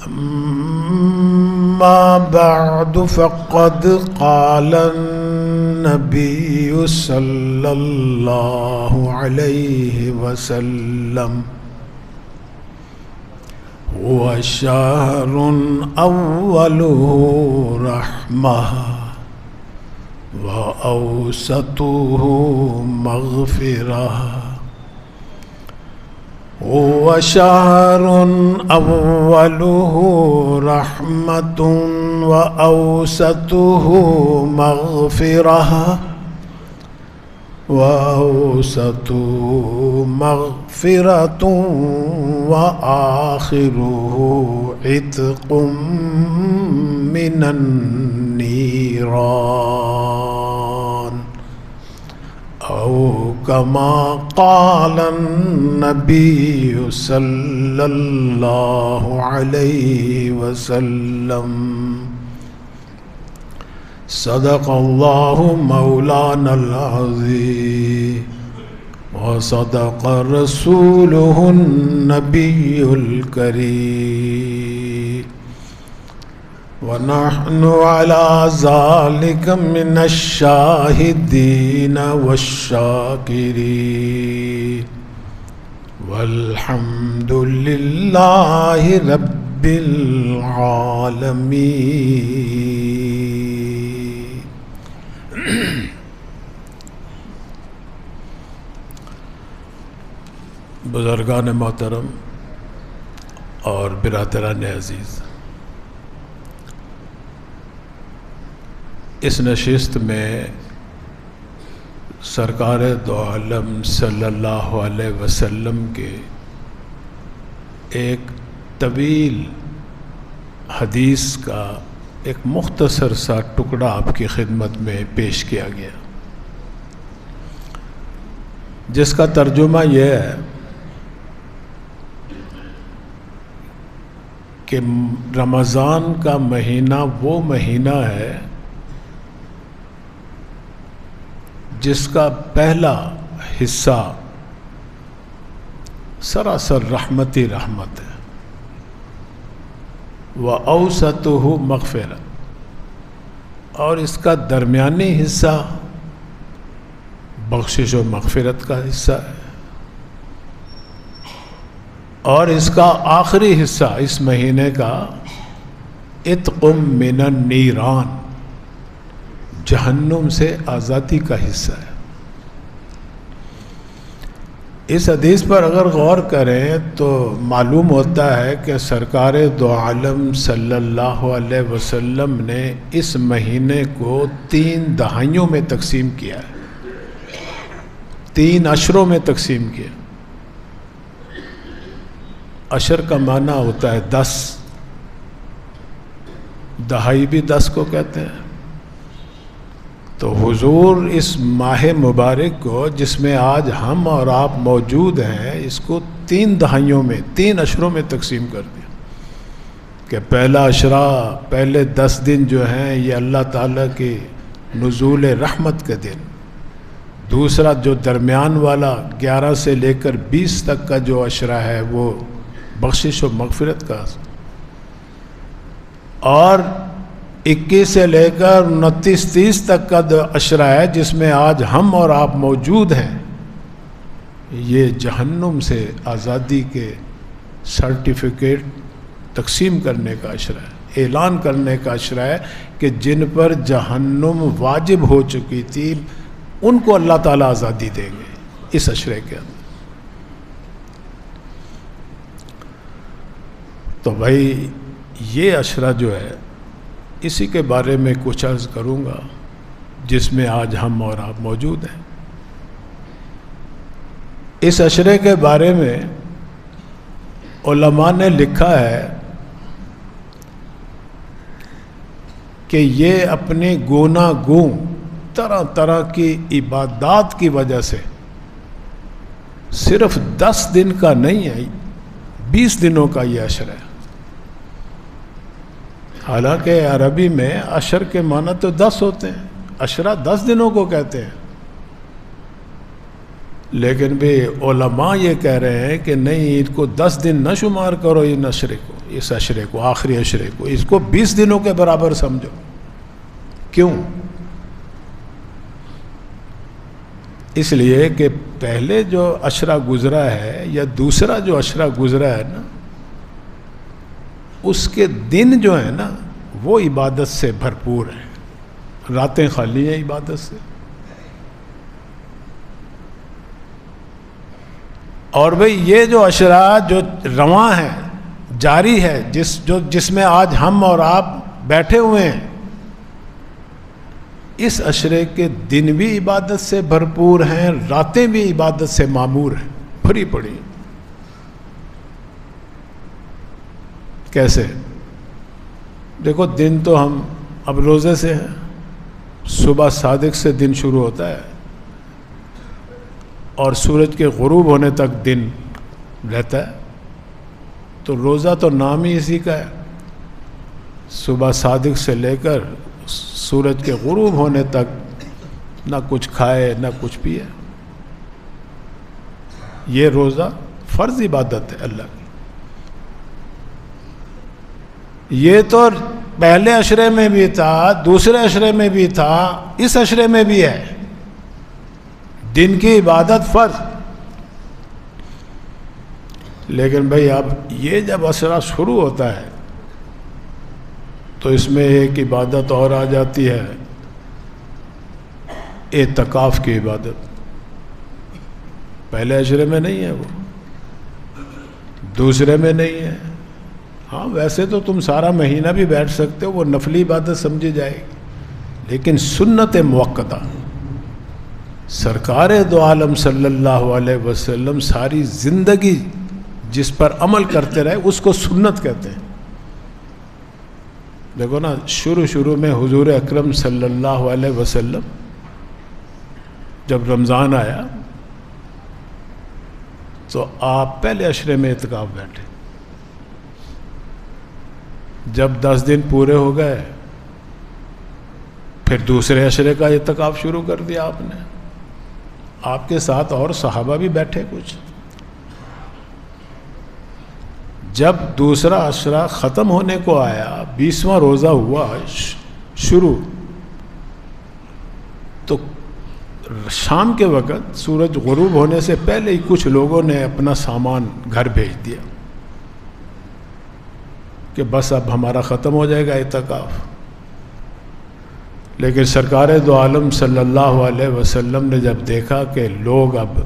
أما بعد فقد قال النبي صلى الله عليه وسلم هو شهر أوله رحمة وأوسطه مغفرة هو شهر أوله رحمة وأوسطه مغفرة وآخره عتق من النيران أو كما قال النبي صلى الله عليه وسلم صدق الله مولانا العظيم وصدق رسوله النبي الكريم ونحن على ذلك من الشاهدين والشاكرين والحمد لله رب العالمين. بزرگان محترم اور برادران عزیز، اس نشست میں سرکار دو عالم صلی اللہ علیہ وسلم کے ایک طویل حدیث کا ایک مختصر سا ٹکڑا آپ کی خدمت میں پیش کیا گیا، جس کا ترجمہ یہ ہے کہ رمضان کا مہینہ وہ مہینہ ہے جس کا پہلا حصہ سراسر رحمت ہے، وَأَوْسَطُهُ مَغْفِرَةٌ، اور اس کا درمیانی حصہ بخشش و مغفرت کا حصہ ہے، اور اس کا آخری حصہ اس مہینے کا عتق من النیران، جہنم سے آزادی کا حصہ ہے۔ اس حدیث پر اگر غور کریں تو معلوم ہوتا ہے کہ سرکار دو عالم صلی اللہ علیہ وسلم نے اس مہینے کو 3 دہائیوں میں تقسیم کیا ہے، 3 عشروں میں تقسیم کیا۔ عشر کا معنی ہوتا ہے 10، دہائی بھی 10 کو کہتے ہیں۔ تو حضور اس ماہ مبارک کو جس میں آج ہم اور آپ موجود ہیں، اس کو 3 دہائیوں میں 3 عشروں میں تقسیم کر دیا کہ پہلا عشرہ، پہلے 10 دن جو ہیں یہ اللہ تعالیٰ کی نزول رحمت کے دن، دوسرا جو درمیان والا 11 سے لے کر 20 تک کا جو عشرہ ہے وہ بخشش و مغفرت کا، اور 21 سے لے کر 29-30 تک کا عشرہ ہے جس میں آج ہم اور آپ موجود ہیں، یہ جہنم سے آزادی کے سرٹیفکیٹ تقسیم کرنے کا عشرہ ہے، اعلان کرنے کا عشرہ ہے کہ جن پر جہنم واجب ہو چکی تھی ان کو اللہ تعالیٰ آزادی دیں گے اس عشرے کے اندر۔ تو بھائی یہ عشرہ جو ہے اسی کے بارے میں کچھ عرض کروں گا جس میں آج ہم اور آپ موجود ہیں۔ اس عشرے کے بارے میں علماء نے لکھا ہے کہ یہ اپنے گوناگوں طرح طرح کی عبادات کی وجہ سے صرف 10 دن کا نہیں ہے، 20 دنوں کا یہ عشرہ ہے۔ حالانکہ عربی میں عشر کے معنی تو 10 ہوتے ہیں، عشرہ 10 دنوں کو کہتے ہیں، لیکن بھی علماء یہ کہہ رہے ہیں کہ نہیں، ان کو 10 دن نہ شمار کرو، ان عشرے کو، اس عشرے کو، آخری عشرے کو، اس کو 20 دنوں کے برابر سمجھو۔ کیوں؟ اس لیے کہ پہلے جو عشرہ گزرا ہے یا دوسرا جو عشرہ گزرا ہے نا، اس کے دن جو ہیں نا وہ عبادت سے بھرپور ہیں، راتیں خالی ہیں عبادت سے۔ اور بھئی یہ جو عشرہ جو رواں ہے، جاری ہے، جس میں آج ہم اور آپ بیٹھے ہوئے ہیں، اس عشرے کے دن بھی عبادت سے بھرپور ہیں، راتیں بھی عبادت سے معمور ہیں، بھری پڑی۔ کیسے؟ دیکھو، دن تو ہم اب روزے سے ہیں، صبح صادق سے دن شروع ہوتا ہے اور سورج کے غروب ہونے تک دن رہتا ہے، تو روزہ تو نام ہی اسی کا ہے، صبح صادق سے لے کر سورج کے غروب ہونے تک نہ کچھ کھائے نہ کچھ پیے۔ یہ روزہ فرض عبادت ہے اللہ کی۔ یہ تو پہلے عشرے میں بھی تھا، دوسرے عشرے میں بھی تھا، اس عشرے میں بھی ہے، دن کی عبادت فرض۔ لیکن بھئی اب یہ جب عشرہ شروع ہوتا ہے تو اس میں ایک عبادت اور آ جاتی ہے، اعتکاف کی عبادت۔ پہلے عشرے میں نہیں ہے وہ، دوسرے میں نہیں ہے۔ ہاں ویسے تو تم سارا مہینہ بھی بیٹھ سکتے ہو، وہ نفلی عبادت سمجھی جائے گی، لیکن سنت موقتہ، سرکار دو عالم صلی اللہ علیہ وسلم ساری زندگی جس پر عمل کرتے رہے اس کو سنت کہتے ہیں۔ دیکھو نا، شروع میں حضور اکرم صلی اللہ علیہ وسلم جب رمضان آیا تو آپ پہلے عشرے میں اعتکاف بیٹھے، جب 10 دن پورے ہو گئے پھر دوسرے عشرے کا اعتکاف شروع کر دیا آپ نے، آپ کے ساتھ اور صحابہ بھی بیٹھے کچھ۔ جب دوسرا عشرہ ختم ہونے کو آیا، 20واں روزہ ہوا شروع، تو شام کے وقت سورج غروب ہونے سے پہلے ہی کچھ لوگوں نے اپنا سامان گھر بھیج دیا کہ بس اب ہمارا ختم ہو جائے گا اعتکاف۔ لیکن سرکار دو عالم صلی اللہ علیہ وسلم نے جب دیکھا کہ لوگ اب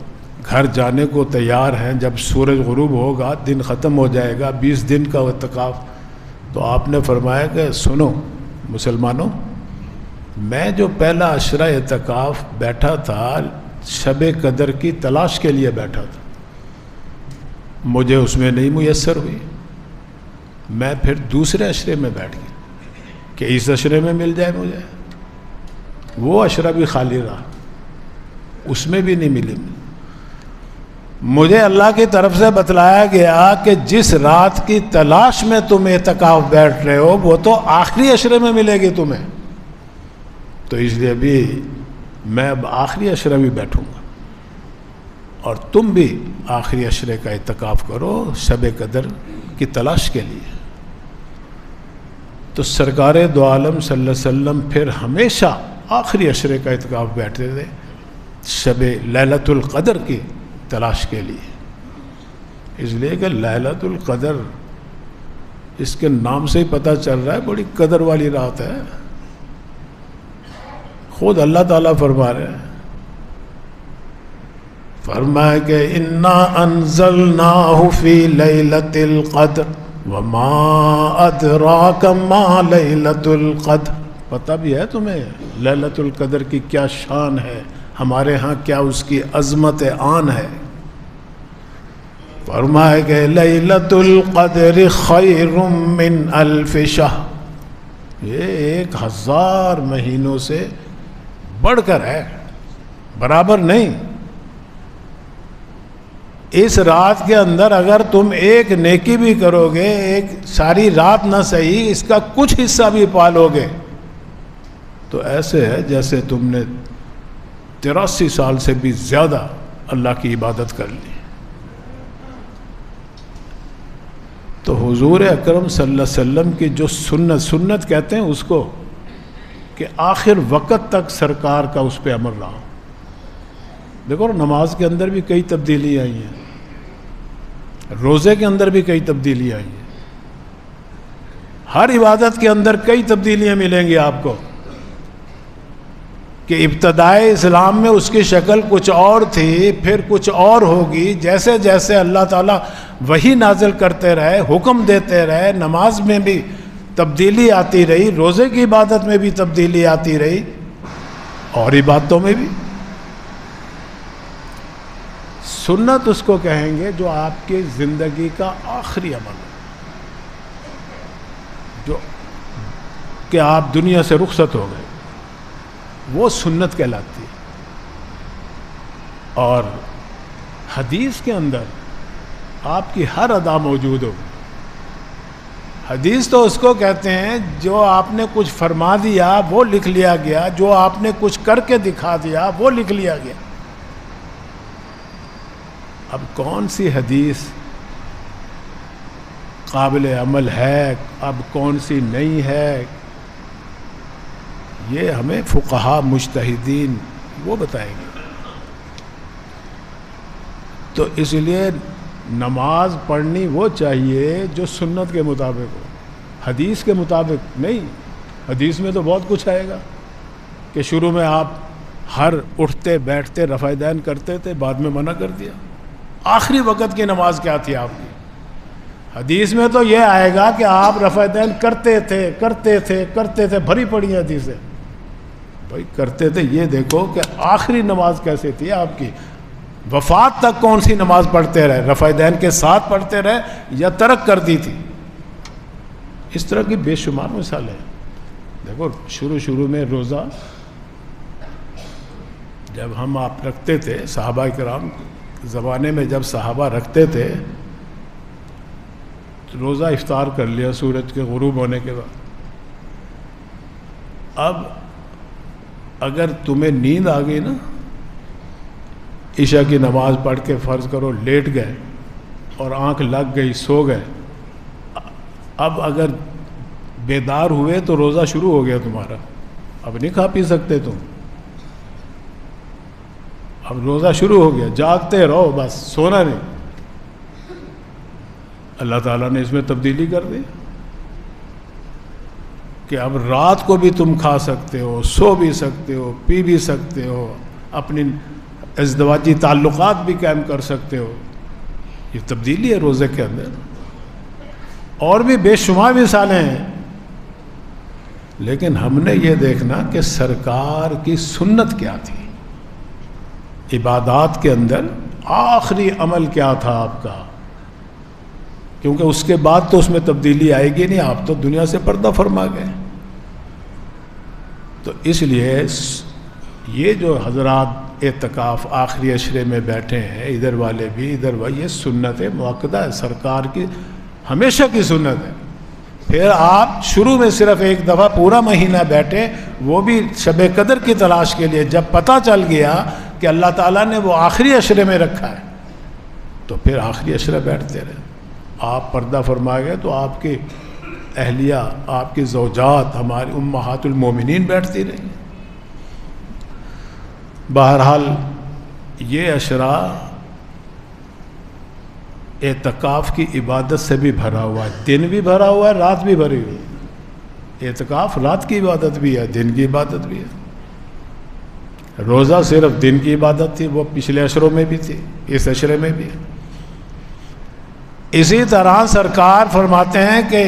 گھر جانے کو تیار ہیں، جب سورج غروب ہوگا دن ختم ہو جائے گا، 20 دن کا اعتکاف، تو آپ نے فرمایا کہ سنو مسلمانوں، میں جو پہلا عشرہ اعتکاف بیٹھا تھا شب قدر کی تلاش کے لیے بیٹھا تھا، مجھے اس میں نہیں میسر ہوئی، میں پھر دوسرے عشرے میں بیٹھ گیا کہ اس عشرے میں مل جائے مجھے۔ وہ عشرہ بھی خالی رہا، اس میں بھی نہیں ملی۔ مجھے اللہ کی طرف سے بتلایا گیا کہ جس رات کی تلاش میں تم اعتکاف بیٹھ رہے ہو وہ تو آخری عشرے میں ملے گی تمہیں، تو اس لیے بھی میں اب آخری عشرہ بھی بیٹھوں گا، اور تم بھی آخری عشرے کا اعتکاف کرو شب قدر کی تلاش کے لیے۔ تو سرکار دو عالم صلی اللہ علیہ وسلم پھر ہمیشہ آخری عشرے کا اعتکاف بیٹھتے تھے شب لیلۃ القدر کی تلاش کے لیے، اس لیے کہ لیلۃ القدر اس کے نام سے ہی پتہ چل رہا ہے بڑی قدر والی رات ہے۔ خود اللہ تعالیٰ فرما رہے ہیں، فرمایا کہ انا انزلناہ فی لیلۃ القدر وما ادراک ما لیلۃ القدر۔ پتہ بھی ہے تمہیں لیلۃ القدر کی کیا شان ہے، ہمارے ہاں کیا اس کی عظمت آن ہے۔ فرمایا کہ لیلۃ القدر خیر من الف شہر، یہ 1000 مہینوں سے بڑھ کر ہے، برابر نہیں۔ اس رات کے اندر اگر تم ایک نیکی بھی کرو گے، ایک ساری رات نہ صحیح اس کا کچھ حصہ بھی پالو گے، تو ایسے ہے جیسے تم نے 83 سال سے بھی زیادہ اللہ کی عبادت کر لی. تو حضور اکرم صلی اللہ علیہ وسلم کی جو سنت کہتے ہیں اس کو کہ آخر وقت تک سرکار کا اس پہ عمل رہا. دیکھو نماز کے اندر بھی کئی تبدیلیاں آئی ہیں, روزے کے اندر بھی کئی تبدیلیاں آئی ہیں, ہر عبادت کے اندر کئی تبدیلیاں ملیں گی آپ کو کہ ابتدائے اسلام میں اس کی شکل کچھ اور تھی, پھر کچھ اور ہوگی. جیسے جیسے اللہ تعالیٰ وحی نازل کرتے رہے, حکم دیتے رہے, نماز میں بھی تبدیلی آتی رہی, روزے کی عبادت میں بھی تبدیلی آتی رہی, اور عبادتوں میں بھی. سنت اس کو کہیں گے جو آپ کی زندگی کا آخری عمل ہے, جو کہ آپ دنیا سے رخصت ہو گئے, وہ سنت کہلاتی ہے. اور حدیث کے اندر آپ کی ہر ادا موجود ہوگی. حدیث تو اس کو کہتے ہیں جو آپ نے کچھ فرما دیا وہ لکھ لیا گیا, جو آپ نے کچھ کر کے دکھا دیا وہ لکھ لیا گیا. اب کون سی حدیث قابل عمل ہے, اب کون سی نہیں ہے, یہ ہمیں فقہا مجتہدین وہ بتائیں گے. تو اس لیے نماز پڑھنی وہ چاہیے جو سنت کے مطابق ہو, حدیث کے مطابق نہیں. حدیث میں تو بہت کچھ آئے گا کہ شروع میں آپ ہر اٹھتے بیٹھتے رفع دین کرتے تھے, بعد میں منع کر دیا. آخری وقت کی نماز کیا تھی آپ کی؟ حدیث میں تو یہ آئے گا کہ آپ رفع دین کرتے تھے, بھری پڑی حدیثیں. بھائی کرتے تھے, یہ دیکھو کہ آخری نماز کیسے تھی آپ کی, وفات تک کون سی نماز پڑھتے رہے, رفع دین کے ساتھ پڑھتے رہے یا ترک کر دی تھی. اس طرح کی بے شمار مثالیں. دیکھو شروع میں روزہ جب ہم آپ رکھتے تھے, صحابہ کرام زمانے میں جب صحابہ رکھتے تھے, روزہ افطار کر لیا سورج کے غروب ہونے کے بعد. اب اگر تمہیں نیند آ گئی نا, عشاء کی نماز پڑھ کے فرض کرو لیٹ گئے اور آنکھ لگ گئی, سو گئے, اب اگر بیدار ہوئے تو روزہ شروع ہو گیا تمہارا, اب نہیں کھا پی سکتے تم, اب روزہ شروع ہو گیا, جاگتے رہو بس, سونا نہیں. اللہ تعالیٰ نے اس میں تبدیلی کر دی کہ اب رات کو بھی تم کھا سکتے ہو, سو بھی سکتے ہو, پی بھی سکتے ہو, اپنی ازدواجی تعلقات بھی قائم کر سکتے ہو. یہ تبدیلی ہے روزے کے اندر. اور بھی بے شمار مثالیں ہیں, لیکن ہم نے یہ دیکھنا کہ سرکار کی سنت کیا تھی, عبادات کے اندر آخری عمل کیا تھا آپ کا, کیونکہ اس کے بعد تو اس میں تبدیلی آئے گی نہیں, آپ تو دنیا سے پردہ فرما گئے. تو اس لیے یہ جو حضرات اعتکاف آخری عشرے میں بیٹھے ہیں, ادھر والے بھی ادھر والے, یہ سنت مؤکدہ ہے, سرکار کی ہمیشہ کی سنت ہے. پھر آپ شروع میں صرف ایک دفعہ پورا مہینہ بیٹھے, وہ بھی شب قدر کی تلاش کے لیے. جب پتہ چل گیا کہ اللہ تعالیٰ نے وہ آخری عشرے میں رکھا ہے تو پھر آخری عشرے بیٹھتے رہے. آپ پردہ فرما گئے تو آپ کی اہلیہ, آپ کی زوجات, ہماری امہات المومنین بیٹھتی رہیں. بہرحال یہ عشرہ اعتکاف کی عبادت سے بھی بھرا ہوا ہے, دن بھی بھرا ہوا ہے, رات بھی بھری ہوئی ہے. اعتکاف رات کی عبادت بھی ہے, دن کی عبادت بھی ہے. روزہ صرف دن کی عبادت تھی, وہ پچھلے عشروں میں بھی تھی, اس عشرے میں بھی ہے. اسی طرح سرکار فرماتے ہیں کہ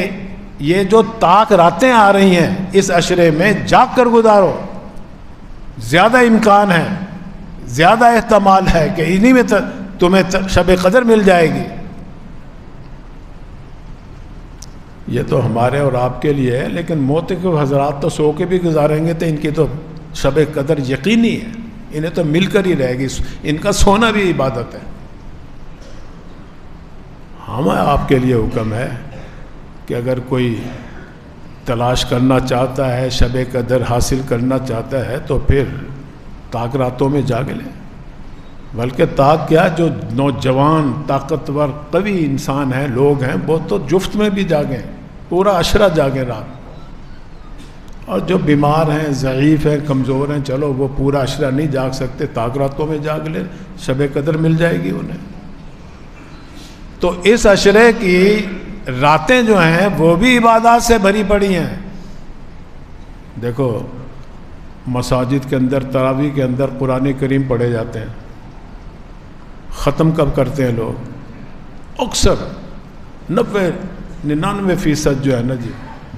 یہ جو طاق راتیں آ رہی ہیں اس عشرے میں, جاگ کر گزارو, زیادہ امکان ہے, زیادہ احتمال ہے کہ انہی میں تمہیں شب قدر مل جائے گی. یہ تو ہمارے اور آپ کے لیے ہے, لیکن موتقب حضرات تو سو کے بھی گزاریں گے تو ان کی تو شب قدر یقینی ہے, انہیں تو مل کر ہی رہے گی, ان کا سونا بھی عبادت ہے. ہمیں آپ کے لیے حکم ہے کہ اگر کوئی تلاش کرنا چاہتا ہے, شب قدر حاصل کرنا چاہتا ہے, تو پھر طاق راتوں میں جاگ لیں. بلکہ تاک کیا، جو نوجوان طاقتور قوی انسان ہیں، لوگ ہیں، وہ تو جفت میں بھی جاگیں، پورا عشرہ جاگیں رات. اور جو بیمار ہیں، ضعیف ہیں، کمزور ہیں، چلو وہ پورا عشرہ نہیں جاگ سکتے، تاک راتوں میں جاگ لیں، شب قدر مل جائے گی انہیں. تو اس عشرے کی راتیں جو ہیں وہ بھی عبادات سے بھری پڑی ہیں. دیکھو مساجد کے اندر، تراویح کے اندر قرآن کریم پڑھے جاتے ہیں، ختم کب کرتے ہیں لوگ؟ اکثر 90-99% جو ہے نا جی،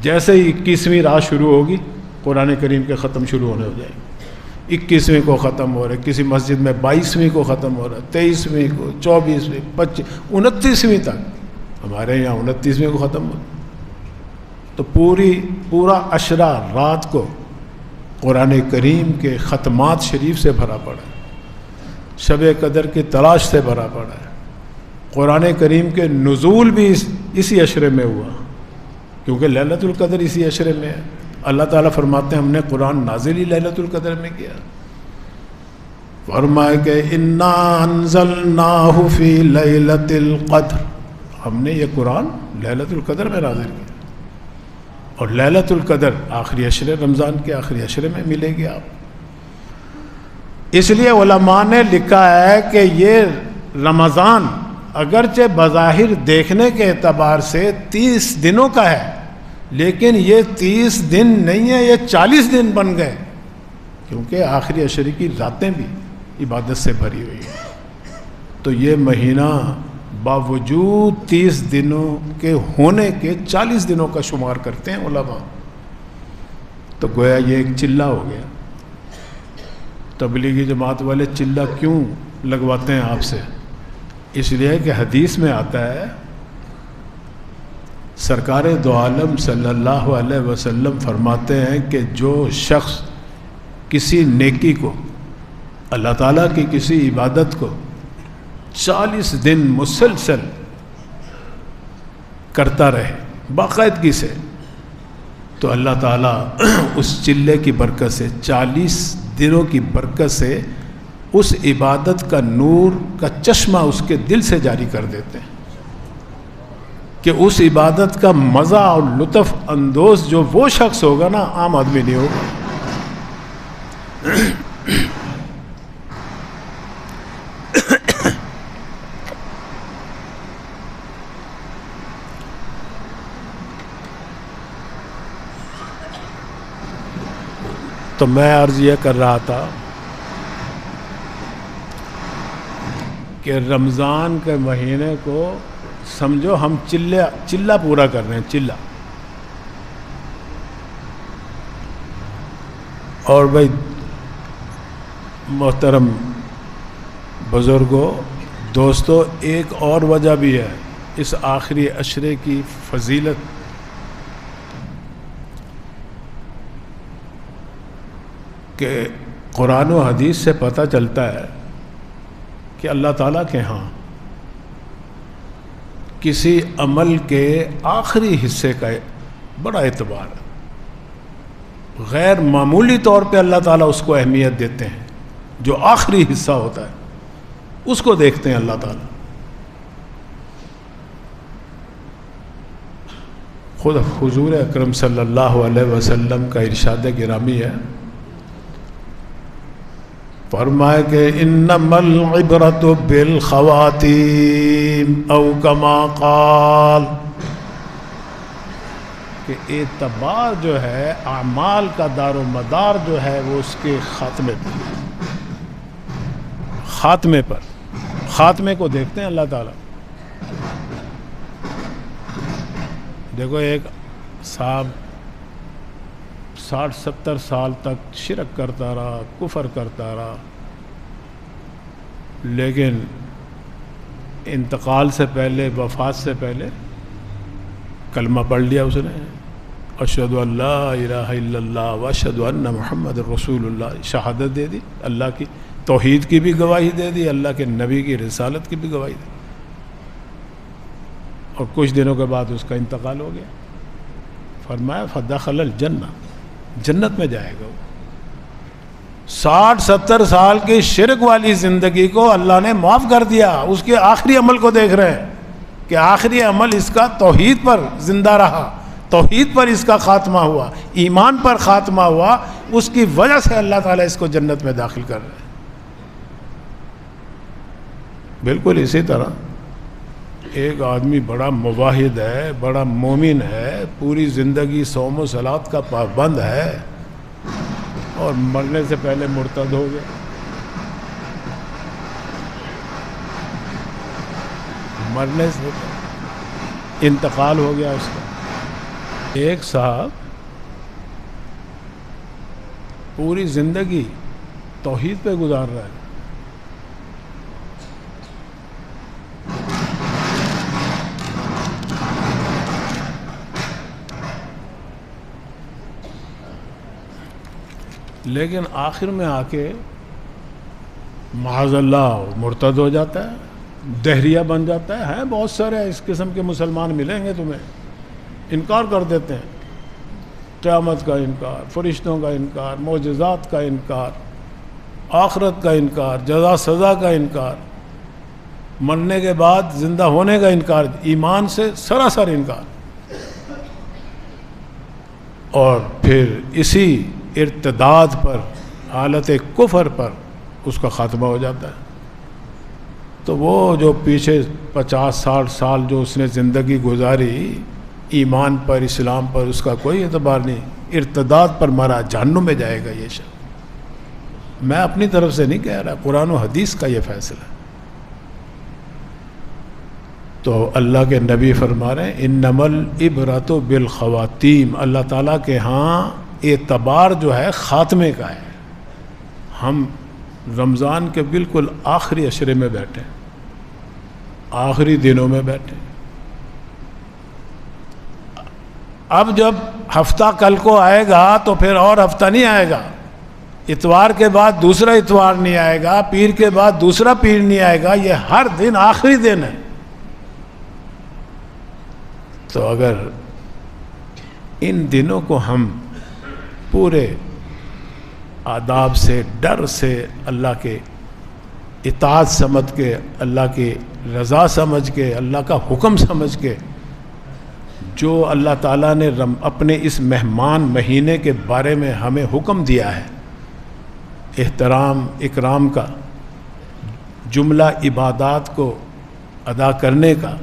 جیسے ہی 21ویں رات شروع ہوگی قرآن کریم کے ختم شروع ہونے ہو جائے گی. 21ویں کو ختم ہو رہا ہے، کسی مسجد میں 22ویں کو ختم ہو رہا ہے، 23ویں کو، 24ویں، 25، 29ویں تک. ہمارے یہاں 29ویں کو ختم ہو. تو پورا عشرہ رات کو قرآن کریم کے ختمات شریف سے بھرا پڑا ہے، شب قدر کی تلاش سے بھرا پڑا ہے. قرآن کریم کے نزول بھی اسی عشرے میں ہوا، کیونکہ لیلۃ القدر اسی عشرے میں ہے. اللہ تعالیٰ فرماتے ہیں ہم نے قرآن نازل ہی لیلۃ القدر میں کیا. فرمائے کہ انا انزلناہ فی لیلۃ القدر، ہم نے یہ قرآن لیلۃ القدر میں نازل کیا. اور لیلۃ القدر آخری عشرے، رمضان کے آخری عشرے میں ملے گی آپ. اس لیے علماء نے لکھا ہے کہ یہ رمضان اگرچہ بظاہر دیکھنے کے اعتبار سے 30 دنوں کا ہے، لیکن یہ 30 دن نہیں ہے، یہ 40 دن بن گئے، کیونکہ آخری عشرے کی راتیں بھی عبادت سے بھری ہوئی ہیں. تو یہ مہینہ باوجود 30 دنوں کے ہونے کے 40 دنوں کا شمار کرتے ہیں علماء. تو گویا یہ ایک چلہ ہو گیا. تبلیغی جماعت والے چلہ کیوں لگواتے ہیں آپ سے؟ اس لیے کہ حدیث میں آتا ہے، سرکار دو عالم صلی اللہ علیہ وسلم فرماتے ہیں کہ جو شخص کسی نیکی کو، اللہ تعالیٰ کی کسی عبادت کو 40 دن مسلسل کرتا رہے باقاعدگی سے، تو اللہ تعالیٰ اس چلے کی برکت سے، 40 دنوں کی برکت سے اس عبادت کا نور کا چشمہ اس کے دل سے جاری کر دیتے ہیں کہ اس عبادت کا مزہ اور لطف اندوز جو وہ شخص ہوگا نا، عام آدمی نہیں ہوگا. تو میں عرض یہ کر رہا تھا کہ رمضان کے مہینے کو سمجھو ہم چلہ پورا کر رہے ہیں، چلہ. اور بھائی محترم بزرگوں، دوستو، ایک اور وجہ بھی ہے اس آخری عشرے کی فضیلت. کہ قرآن و حدیث سے پتہ چلتا ہے کہ اللہ تعالیٰ کے ہاں کسی عمل کے آخری حصے کا بڑا اعتبار ہے. غیر معمولی طور پہ اللہ تعالیٰ اس کو اہمیت دیتے ہیں. جو آخری حصہ ہوتا ہے اس کو دیکھتے ہیں اللہ تعالیٰ. خود حضور اکرم صلی اللہ علیہ وسلم کا ارشاد گرامی ہے، فرمائے کہ انما العبرۃ بالخواتیم او کما قال، کہ اعتبار جو ہے اعمال کا دار و مدار جو ہے وہ اس کے خاتمے پر خاتمے کو دیکھتے ہیں اللہ تعالیٰ. دیکھو ایک صاحب 60-70 سال تک شرک کرتا رہا، کفر کرتا رہا، لیکن انتقال سے پہلے، وفات سے پہلے کلمہ پڑھ لیا اس نے، اشہد ان لا الہ الا اللہ واشہد ان محمد رسول اللہ، شہادت دے دی، اللہ کی توحید کی بھی گواہی دے دی، اللہ کے نبی کی رسالت کی بھی گواہی دی. اور کچھ دنوں کے بعد اس کا انتقال ہو گیا. فرمایا فدخل الجنہ، جنت میں جائے گا وہ. 60-70 سال کی شرک والی زندگی کو اللہ نے معاف کر دیا. اس کے آخری عمل کو دیکھ رہے ہیں کہ آخری عمل اس کا توحید پر زندہ رہا, توحید پر اس کا خاتمہ ہوا, ایمان پر خاتمہ ہوا. اس کی وجہ سے اللہ تعالیٰ اس کو جنت میں داخل کر رہے ہیں. بالکل اسی طرح ایک آدمی بڑا موحد ہے, بڑا مومن ہے, پوری زندگی صوم و صلات کا پابند ہے, اور مرنے سے پہلے مرتد ہو گیا. مرنے سے انتقال ہو گیا اس کا. ایک صاحب پوری زندگی توحید پہ گزار رہا ہے, لیکن آخر میں آ کے معاذ اللہ مرتد ہو جاتا ہے, دہریہ بن جاتا ہے. بہت سارے اس قسم کے مسلمان ملیں گے تمہیں, انکار کر دیتے ہیں, قیامت کا انکار, فرشتوں کا انکار, معجزات کا انکار, آخرت کا انکار, جزا سزا کا انکار, مرنے کے بعد زندہ ہونے کا انکار, ایمان سے سراسر انکار. اور پھر اسی ارتداد پر, حالت کفر پر اس کا خاتمہ ہو جاتا ہے. تو وہ جو پیچھے 50-60 سال جو اس نے زندگی گزاری ایمان پر, اسلام پر, اس کا کوئی اعتبار نہیں. ارتداد پر مرا, جہنم میں جائے گا یہ شخص. میں اپنی طرف سے نہیں کہہ رہا, قرآن و حدیث کا یہ فیصلہ ہے. تو اللہ کے نبی فرما رہے ہیں انما العبرۃ بالخواتیم. اللہ تعالیٰ کے ہاں اعتبار جو ہے خاتمے کا ہے. ہم رمضان کے بالکل آخری عشرے میں بیٹھے, آخری دنوں میں بیٹھے. اب جب ہفتہ کل کو آئے گا تو پھر اور ہفتہ نہیں آئے گا, اتوار کے بعد دوسرا اتوار نہیں آئے گا, پیر کے بعد دوسرا پیر نہیں آئے گا. یہ ہر دن آخری دن ہے. تو اگر ان دنوں کو ہم پورے آداب سے, ڈر سے, اللہ کے اطاعت سمجھ کے, اللہ کی رضا سمجھ کے, اللہ کا حکم سمجھ کے, جو اللہ تعالیٰ نے اپنے اس مہمان مہینے کے بارے میں ہمیں حکم دیا ہے, احترام اکرام کا, جملہ عبادات کو ادا کرنے کا,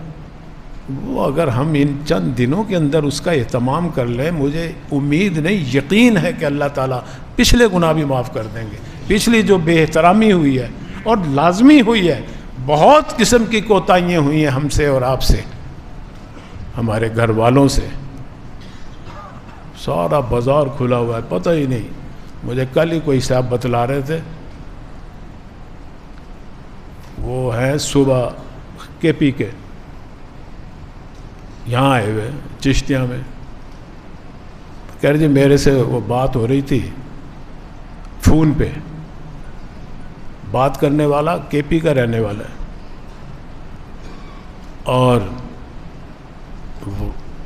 وہ اگر ہم ان چند دنوں کے اندر اس کا اہتمام کر لیں, مجھے امید نہیں, یقین ہے کہ اللہ تعالیٰ پچھلے گناہ بھی معاف کر دیں گے. پچھلی جو بے احترامی ہوئی ہے اور لازمی ہوئی ہے, بہت قسم کی کوتاہیاں ہوئی ہیں ہم سے اور آپ سے, ہمارے گھر والوں سے. سارا بازار کھلا ہوا ہے, پتہ ہی نہیں. مجھے کل ہی کوئی صاحب بتلا رہے تھے, وہ ہیں صبح کے پی کے یہاں آئے ہوئے چشتیاں میں. کہہ رہے جی میرے سے وہ بات ہو رہی تھی فون پہ, بات کرنے والا کے پی کا رہنے والا ہے, اور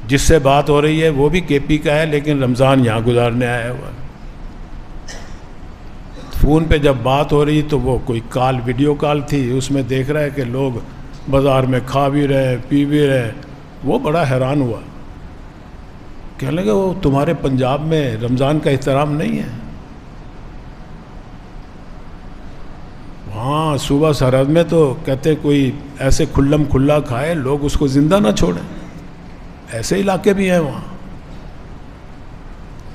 جس سے بات ہو رہی ہے وہ بھی کے پی کا ہے, لیکن رمضان یہاں گزارنے آیا ہوا. فون پہ جب بات ہو رہی تو وہ کوئی کال, ویڈیو کال تھی, اس میں دیکھ رہا ہے کہ لوگ بازار میں کھا بھی رہے, پی بھی رہے. وہ بڑا حیران ہوا, کہنے لگا وہ تمہارے پنجاب میں رمضان کا احترام نہیں ہے؟ وہاں صوبہ سرحد میں تو کہتے کوئی ایسے کھلم کھلا کھائے لوگ اس کو زندہ نہ چھوڑیں. ایسے علاقے بھی ہیں وہاں,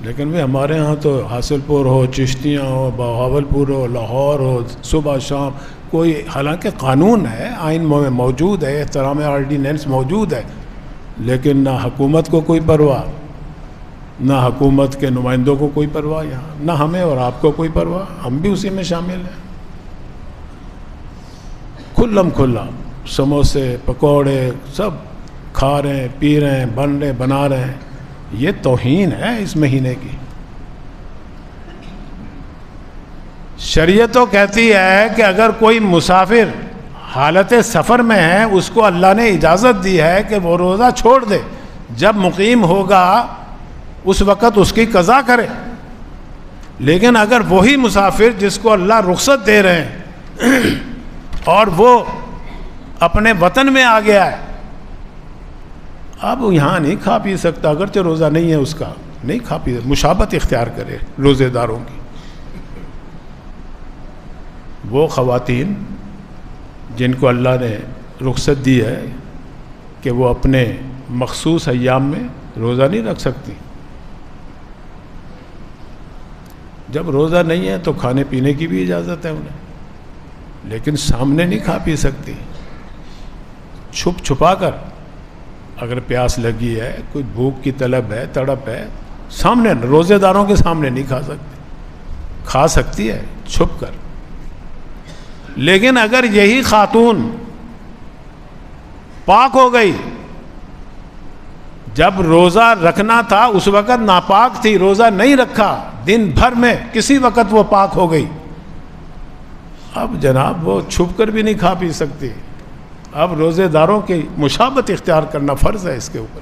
لیکن بھی ہمارے ہاں تو حاصل پور ہو, چشتیاں ہو, بہاولپور ہو, لاہور ہو, صبح شام کوئی, حالانکہ قانون ہے, آئین میں موجود ہے, احترام آرڈیننس موجود ہے, لیکن نہ حکومت کو کوئی پرواہ, نہ حکومت کے نمائندوں کو کوئی پرواہ یہاں, نہ ہمیں اور آپ کو کوئی پرواہ. ہم بھی اسی میں شامل ہیں. کھلم کھلا سموسے پکوڑے سب کھا رہے ہیں, پی رہے ہیں, بن رہے بنا رہے ہیں. یہ توہین ہے اس مہینے کی. شریعت تو کہتی ہے کہ اگر کوئی مسافر حالت سفر میں ہے اس کو اللہ نے اجازت دی ہے کہ وہ روزہ چھوڑ دے, جب مقیم ہوگا اس وقت اس کی قضا کرے. لیکن اگر وہی مسافر جس کو اللہ رخصت دے رہے ہیں اور وہ اپنے وطن میں آ گیا ہے، اب یہاں نہیں کھا پی سکتا، اگرچہ روزہ نہیں ہے اس کا، نہیں کھا پی، مشابہت اختیار کرے روزے داروں کی. وہ خواتین جن کو اللہ نے رخصت دی ہے کہ وہ اپنے مخصوص ایام میں روزہ نہیں رکھ سکتی. جب روزہ نہیں ہے تو کھانے پینے کی بھی اجازت ہے انہیں، لیکن سامنے نہیں کھا پی سکتی. چھپ چھپا کر، اگر پیاس لگی ہے، کوئی بھوک کی طلب ہے، تڑپ ہے، سامنے، روزے داروں کے سامنے نہیں کھا سکتی. کھا سکتی ہے چھپ کر. لیکن اگر یہی خاتون پاک ہو گئی، جب روزہ رکھنا تھا اس وقت ناپاک تھی، روزہ نہیں رکھا، دن بھر میں کسی وقت وہ پاک ہو گئی، اب جناب وہ چھپ کر بھی نہیں کھا پی سکتی. اب روزے داروں کی مشابہت اختیار کرنا فرض ہے اس کے اوپر.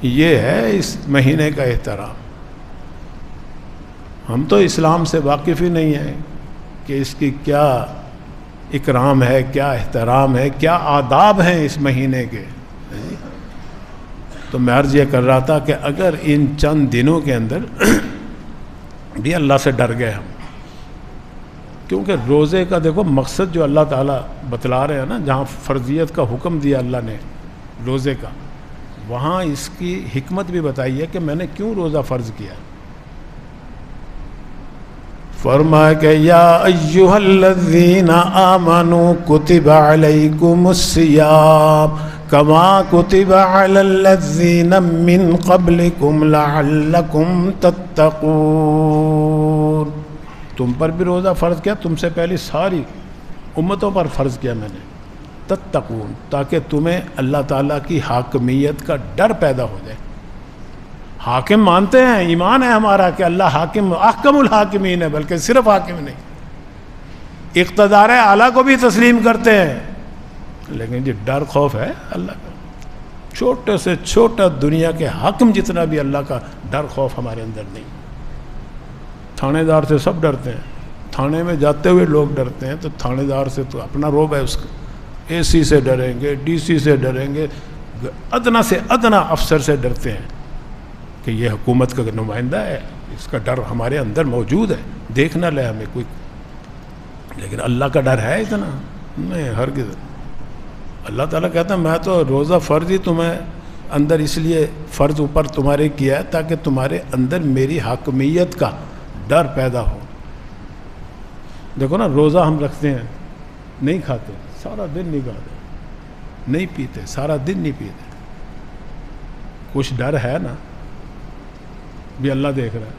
یہ ہے اس مہینے کا احترام. ہم تو اسلام سے واقف ہی نہیں ہیں کہ اس کی کیا اکرام ہے، کیا احترام ہے، کیا آداب ہیں اس مہینے کے. تو میں عرض یہ کر رہا تھا کہ اگر ان چند دنوں کے اندر بھی اللہ سے ڈر گئے ہم، کیونکہ روزے کا دیکھو مقصد جو اللہ تعالیٰ بتلا رہے ہیں نا، جہاں فرضیت کا حکم دیا اللہ نے روزے کا، وہاں اس کی حکمت بھی بتائی ہے کہ میں نے کیوں روزہ فرض کیا. فرمایا کہ یا ایھا الذین آمنوا کتب علیکم الصیام کما کتب علی الذین من قبلکم لعلکم تتقون. تم پر بھی روزہ فرض کیا، تم سے پہلی ساری امتوں پر فرض کیا میں نے، تتقون، تاکہ تمہیں اللہ تعالیٰ کی حاکمیت کا ڈر پیدا ہو جائے. حاکم مانتے ہیں، ایمان ہے ہمارا کہ اللہ حاکم، احکم الحاکمین ہے، بلکہ صرف حاکم نہیں، اقتدار اعلیٰ کو بھی تسلیم کرتے ہیں، لیکن یہ ڈر خوف ہے اللہ کا. چھوٹے سے چھوٹا دنیا کے حاکم جتنا بھی اللہ کا ڈر خوف ہمارے اندر نہیں. تھانے دار سے سب ڈرتے ہیں، تھانے میں جاتے ہوئے لوگ ڈرتے ہیں، تو تھانے دار سے تو اپنا روب ہے اس کا. اے سی سے ڈریں گے، ڈی سی سے ڈریں گے، ادنا سے ادنا افسر سے ڈرتے ہیں کہ یہ حکومت کا نمائندہ ہے، اس کا ڈر ہمارے اندر موجود ہے، دیکھ نہ لے ہمیں کوئی. لیکن اللہ کا ڈر ہے اتنا نہیں، ہرگز. اللہ تعالیٰ کہتا ہے میں تو روزہ فرض ہی تمہیں اندر اس لیے فرض اوپر تمہارے کیا ہے تاکہ تمہارے اندر میری حاکمیت کا ڈر پیدا ہو. دیکھو نا، روزہ ہم رکھتے ہیں، نہیں کھاتے، سارا دن نہیں کھاتے، نہیں پیتے، سارا دن نہیں پیتے، کچھ ڈر ہے نا، بھی اللہ دیکھ رہا ہے.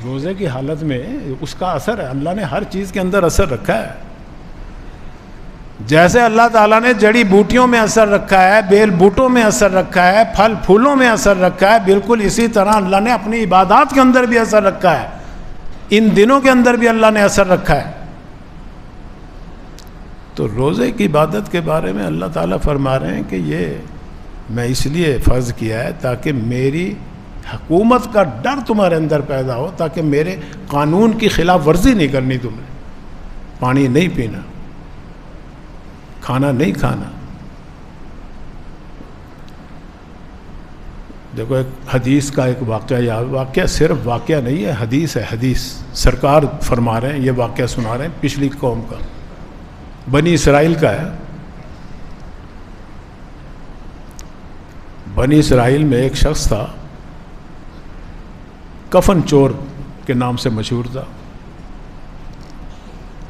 روزے کی حالت میں اس کا اثر ہے، اللہ نے ہر چیز کے اندر اثر رکھا ہے. جیسے اللہ تعالیٰ نے جڑی بوٹیوں میں اثر رکھا ہے، بیل بوٹوں میں اثر رکھا ہے، پھل پھولوں میں اثر رکھا ہے، بالکل اسی طرح اللہ نے اپنی عبادات کے اندر بھی اثر رکھا ہے. ان دنوں کے اندر بھی اللہ نے اثر رکھا ہے. تو روزے کی عبادت کے بارے میں اللہ تعالیٰ فرما رہے ہیں کہ یہ میں اس لیے فرض کیا ہے تاکہ میری حکومت کا ڈر تمہارے اندر پیدا ہو، تاکہ میرے قانون کی خلاف ورزی نہیں کرنی تمہیں. پانی نہیں پینا، کھانا نہیں کھانا. دیکھو ایک حدیث کا ایک واقعہ، یا واقعہ صرف واقعہ نہیں ہے، حدیث ہے. حدیث سرکار فرما رہے ہیں، یہ واقعہ سنا رہے ہیں پچھلی قوم کا، بنی اسرائیل کا ہے. بنی اسرائیل میں ایک شخص تھا، کفن چور کے نام سے مشہور تھا.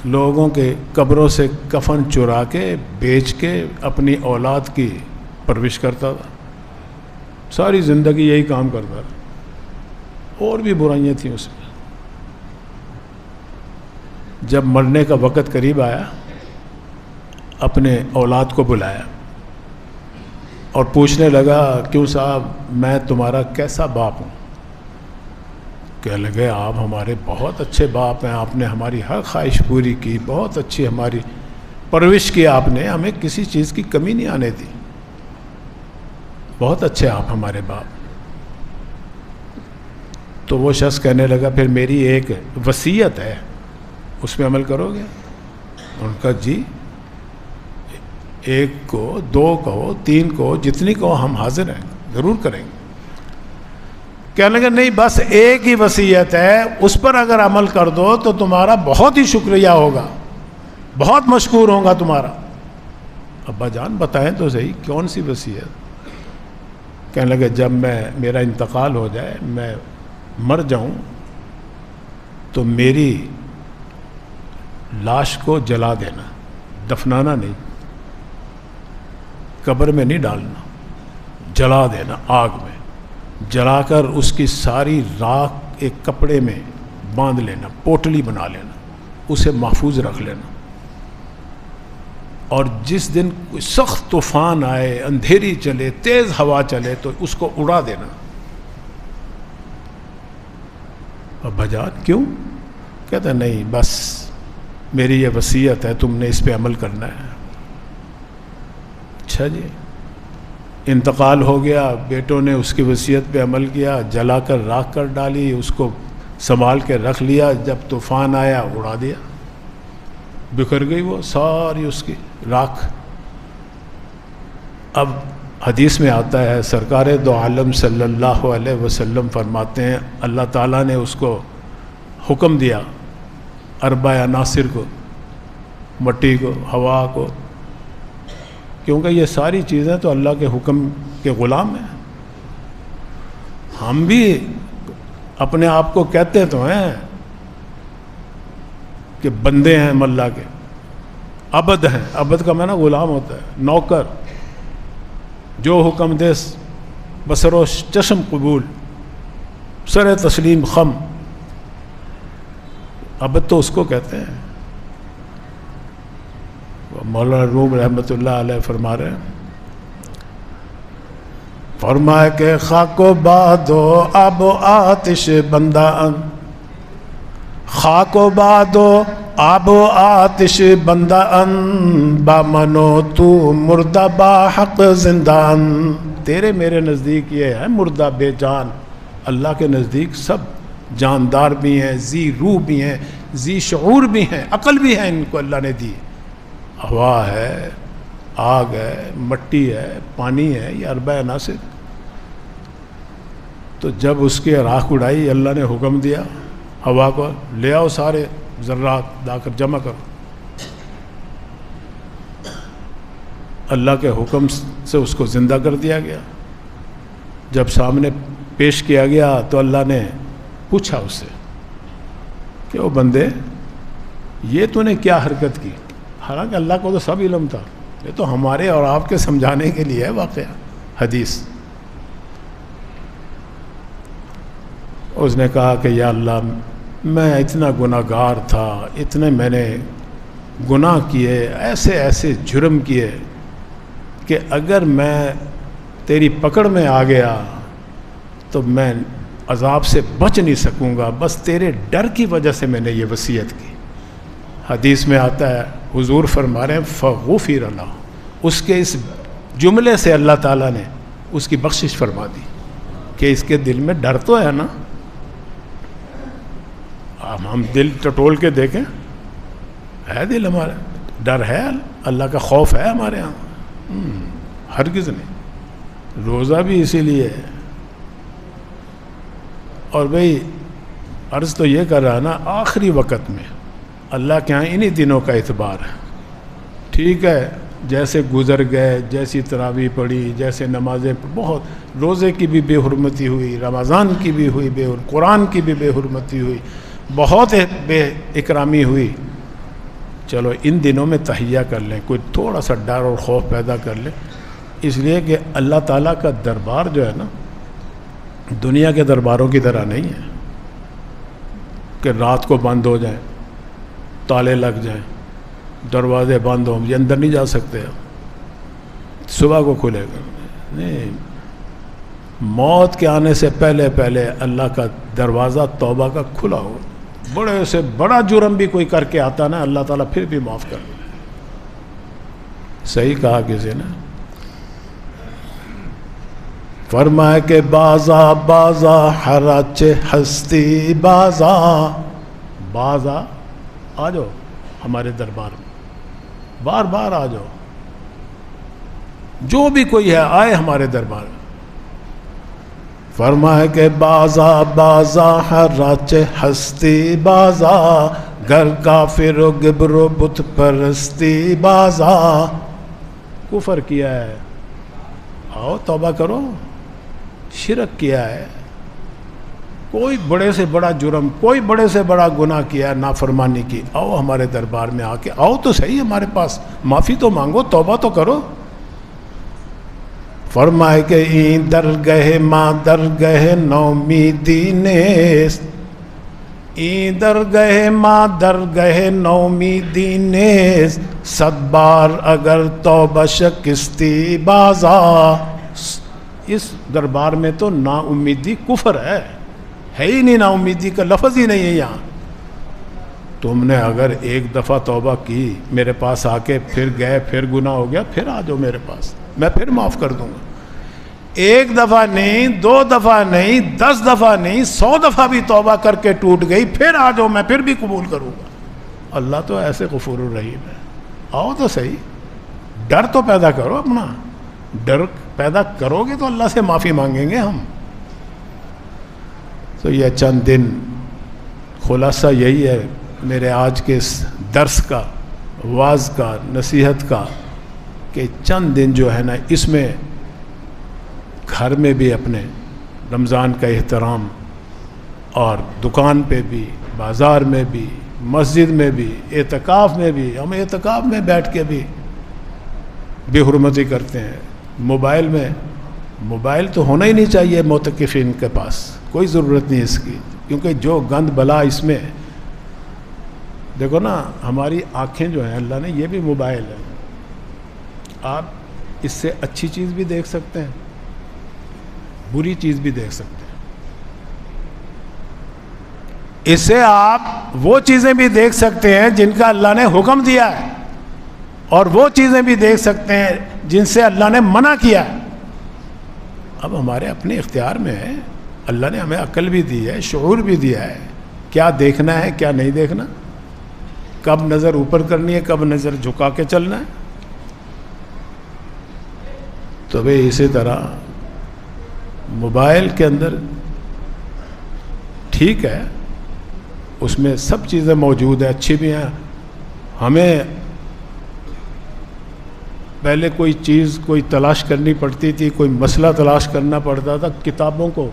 لوگوں کے قبروں سے کفن چرا کے بیچ کے اپنی اولاد کی پرورش کرتا تھا. ساری زندگی یہی کام کرتا تھا، اور بھی برائیاں تھیں اس میں. جب مرنے کا وقت قریب آیا، اپنے اولاد کو بلایا اور پوچھنے لگا، کیوں صاحب میں تمہارا کیسا باپ ہوں؟ کہنے لگے آپ ہمارے بہت اچھے باپ ہیں، آپ نے ہماری ہر خواہش پوری کی، بہت اچھی ہماری پرورش کی آپ نے، ہمیں کسی چیز کی کمی نہیں آنے دی، بہت اچھے آپ ہمارے باپ. تو وہ شخص کہنے لگا پھر میری ایک وصیت ہے، اس پہ عمل کرو گے؟ ان کا جی، 1 کو 2 کو 3 کو جتنی کو ہم حاضر ہیں، ضرور کریں گے۔ کہنے لگا نہیں، بس ایک ہی وصیت ہے، اس پر اگر عمل کر دو تو تمہارا بہت ہی شکریہ ہوگا، بہت مشکور ہوگا تمہارا۔ ابا جان بتائیں تو صحیح، کون سی وصیت؟ کہنے لگے جب میرا انتقال ہو جائے، میں مر جاؤں، تو میری لاش کو جلا دینا، دفنانا نہیں، قبر میں نہیں ڈالنا، جلا دینا، آگ میں جلا کر اس کی ساری راکھ ایک کپڑے میں باندھ لینا، پوٹلی بنا لینا، اسے محفوظ رکھ لینا، اور جس دن کوئی سخت طوفان آئے، اندھیری چلے، تیز ہوا چلے، تو اس کو اڑا دینا۔ ابا جان کیوں؟ کہتا ہے نہیں، بس میری یہ وصیت ہے، تم نے اس پہ عمل کرنا ہے۔ اچھا جی، انتقال ہو گیا، بیٹوں نے اس کی وصیت پہ عمل کیا، جلا کر راکھ کر ڈالی، اس کو سنبھال کے رکھ لیا، جب طوفان آیا اڑا دیا، بکھر گئی وہ ساری اس کی راکھ۔ اب حدیث میں آتا ہے، سرکار دو عالم صلی اللہ علیہ وسلم فرماتے ہیں اللہ تعالیٰ نے اس کو حکم دیا، 4 عناصر کو، مٹی کو، ہوا کو، کیونکہ یہ ساری چیزیں تو اللہ کے حکم کے غلام ہیں۔ ہم بھی اپنے آپ کو کہتے تو ہیں کہ بندے ہیں ہم اللہ کے، عبد ہیں، عبد کا معنی غلام ہوتا ہے، نوکر، جو حکم دے بصر و چشم قبول، سر تسلیم خم، عبد تو اس کو کہتے ہیں۔ مولانا روم رحمۃ اللہ علیہ فرما رہے ہیں، فرمائے کہ خاک و باد و آب و آتش بندہ ان، خاک و باد و آب و آتش بندہ ان، با منو تو مردہ با حق زندہ ان۔ تیرے میرے نزدیک یہ ہے مردہ بے جان، اللہ کے نزدیک سب جاندار بھی ہیں، ذی روح بھی ہیں، ذی شعور بھی ہیں، عقل بھی ہے، ان کو اللہ نے دی۔ ہوا ہے، آگ ہے، مٹی ہے، پانی ہے، یہ 4 عناصر۔ تو جب اس کی راکھ اڑائی، اللہ نے حکم دیا ہوا کو، لے آؤ سارے ذرات لا کر جمع کرو، اللہ کے حکم سے اس کو زندہ کر دیا گیا۔ جب سامنے پیش کیا گیا تو اللہ نے پوچھا اس سے کہ وہ بندے یہ تو نے کیا حرکت کی؟ حالانکہ اللہ کو تو سب علم تھا، یہ تو ہمارے اور آپ کے سمجھانے کے لیے ہے واقعہ حدیث۔ اس نے کہا کہ یا اللہ، میں اتنا گناہ گار تھا، اتنے میں نے گناہ کیے، ایسے ایسے جرم کیے کہ اگر میں تیری پکڑ میں آ گیا تو میں عذاب سے بچ نہیں سکوں گا، بس تیرے ڈر کی وجہ سے میں نے یہ وصیت کی۔ حدیث میں آتا ہے، حضور فرما رہے ہیں فغفر له، اس کے اس جملے سے اللہ تعالیٰ نے اس کی بخشش فرما دی کہ اس کے دل میں ڈر تو ہے نا۔ ہم دل ٹٹول کے دیکھیں، ہے دل ہمارا، ڈر ہے، اللہ کا خوف ہے ہمارے ہاں؟ ہرگز نہیں۔ روزہ بھی اسی لیے ہے۔ اور بھئی عرض تو یہ کر رہا نا، آخری وقت میں اللہ کے ہاں انہی دنوں کا اعتبار ہے۔ ٹھیک ہے، جیسے گزر گئے، جیسی تراویح پڑھی، جیسے نمازیں، بہت روزے کی بھی بے حرمتی ہوئی، رمضان کی بھی ہوئی بے حرمتی، قرآن کی بھی بے حرمتی ہوئی، بہت بے اکرامی ہوئی۔ چلو ان دنوں میں تہیہ کر لیں، کوئی تھوڑا سا ڈر اور خوف پیدا کر لیں، اس لیے کہ اللہ تعالیٰ کا دربار جو ہے نا، دنیا کے درباروں کی طرح نہیں ہے کہ رات کو بند ہو جائیں، تالے لگ جائیں، دروازے بند ہوں، یہ اندر نہیں جا سکتے، صبح کو کھلے گا نہیں۔ موت کے آنے سے پہلے پہلے اللہ کا دروازہ توبہ کا کھلا ہو، بڑے سے بڑا جرم بھی کوئی کر کے آتا نا، اللہ تعالیٰ پھر بھی معاف کر دے۔ صحیح کہا کسی نے، فرمائے کہ بازا بازا حراچ ہستی بازا، بازا آ جاؤ ہمارے دربار میں، بار بار آ جاؤ، جو بھی کوئی ہے آئے ہمارے دربار میں۔ فرمائے کہ بازا بازا حراچ ہستی بازا، گھر کافر و گبر و بت پرستی بازا، کفر کیا ہے آؤ توبہ کرو، شرک کیا ہے، کوئی بڑے سے بڑا جرم، کوئی بڑے سے بڑا گناہ کیا ہے، نافرمانی کی، آؤ ہمارے دربار میں آ کے، آؤ تو صحیح ہمارے پاس، معافی تو مانگو، توبہ تو کرو۔ فرمائے کہ این درگہ ماں درگہ نومیدی نیست، این درگہ ماں درگہ نومیدی نیست، صد بار اگر توبہ شکستی بازا، اس دربار میں تو نا امیدی کفر ہے ہی نہیں، نا امیدی کا لفظ ہی نہیں ہے یہاں۔ تم نے اگر ایک دفعہ توبہ کی میرے پاس آ کے، پھر گئے، پھر گناہ ہو گیا، پھر آ جاؤ میرے پاس، میں پھر معاف کر دوں گا۔ ایک دفعہ نہیں، 2 دفعہ نہیں، 10 دفعہ نہیں، 100 دفعہ بھی توبہ کر کے ٹوٹ گئی، پھر آ جاؤ، میں پھر بھی قبول کروں گا۔ اللہ تو ایسے غفور الرحیم ہے، آؤ تو صحیح، ڈر تو پیدا کرو اپنا، ڈر پیدا کرو گے تو اللہ سے معافی مانگیں گے ہم۔ تو یہ چند دن، خلاصہ یہی ہے میرے آج کے اس درس کا، واعظ کا، نصیحت کا، کہ چند دن جو ہے نا، اس میں گھر میں بھی اپنے رمضان کا احترام، اور دکان پہ بھی، بازار میں بھی، مسجد میں بھی، اعتکاف میں بھی، ہم اعتکاف میں بیٹھ کے بھی بے حرمتی کرتے ہیں۔ موبائل میں، موبائل تو ہونا ہی نہیں چاہیے معتکفین کے پاس، کوئی ضرورت نہیں اس کی، کیونکہ جو گند بلا اس میں، دیکھو نا ہماری آنکھیں جو ہیں، اللہ نے یہ بھی موبائل ہے، آپ اس سے اچھی چیز بھی دیکھ سکتے ہیں، بری چیز بھی دیکھ سکتے ہیں، اس سے آپ وہ چیزیں بھی دیکھ سکتے ہیں جن کا اللہ نے حکم دیا ہے، اور وہ چیزیں بھی دیکھ سکتے ہیں جن سے اللہ نے منع کیا ہے۔ اب ہمارے اپنے اختیار میں ہے، اللہ نے ہمیں عقل بھی دی ہے، شعور بھی دیا ہے، کیا دیکھنا ہے کیا نہیں دیکھنا، کب نظر اوپر کرنی ہے، کب نظر جھکا کے چلنا ہے۔ تو بھئی اسی طرح موبائل کے اندر ٹھیک ہے، اس میں سب چیزیں موجود ہیں، اچھی بھی ہیں، ہمیں پہلے کوئی چیز کوئی تلاش کرنی پڑتی تھی، کوئی مسئلہ تلاش کرنا پڑتا تھا، کتابوں کو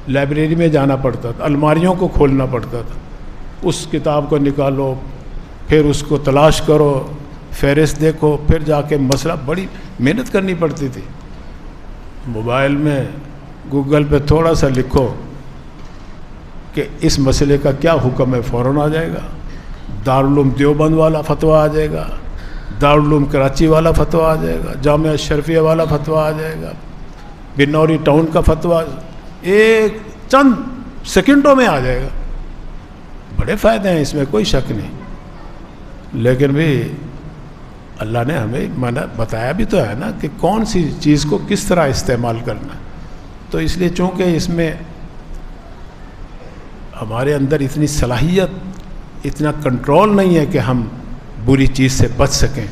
لائبریری میں جانا پڑتا تھا، الماریوں کو کھولنا پڑتا تھا، اس کتاب کو نکالو، پھر اس کو تلاش کرو، فہرست دیکھو، پھر جا کے مسئلہ، بڑی محنت کرنی پڑتی تھی۔ موبائل میں گوگل پہ تھوڑا سا لکھو کہ اس مسئلے کا کیا حکم ہے، فوراً آ جائے گا، دارالعلوم دیوبند والا فتویٰ آ جائے گا، دارالعلوم کراچی والا فتویٰ آ جائے گا، جامعہ اشرفیہ والا فتویٰ آ جائے گا، بنوری ٹاؤن کا فتویٰ ایک چند سیکنڈوں میں آ جائے گا۔ بڑے فائدے ہیں اس میں، کوئی شک نہیں، لیکن بھی اللہ نے ہمیں بتایا بھی تو ہے نا کہ کون سی چیز کو کس طرح استعمال کرنا ہے۔ تو اس لیے چونکہ اس میں ہمارے اندر اتنی صلاحیت، اتنا کنٹرول نہیں ہے کہ ہم بری چیز سے بچ سکیں۔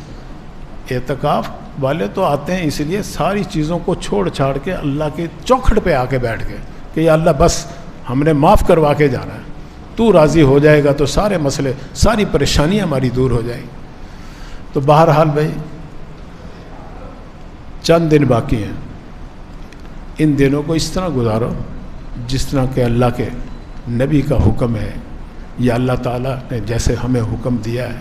اعتکاف والے تو آتے ہیں اس لیے ساری چیزوں کو چھوڑ چھاڑ کے اللہ کے چوکھٹ پہ آ کے بیٹھ گئے کہ یا اللہ بس ہم نے معاف کروا کے جانا ہے، تو راضی ہو جائے گا تو سارے مسئلے، ساری پریشانیاں ہماری دور ہو جائیں گی۔ تو بہرحال بھائی چند دن باقی ہیں، ان دنوں کو اس طرح گزارو جس طرح کہ اللہ کے نبی کا حکم ہے، یا اللہ تعالیٰ نے جیسے ہمیں حکم دیا ہے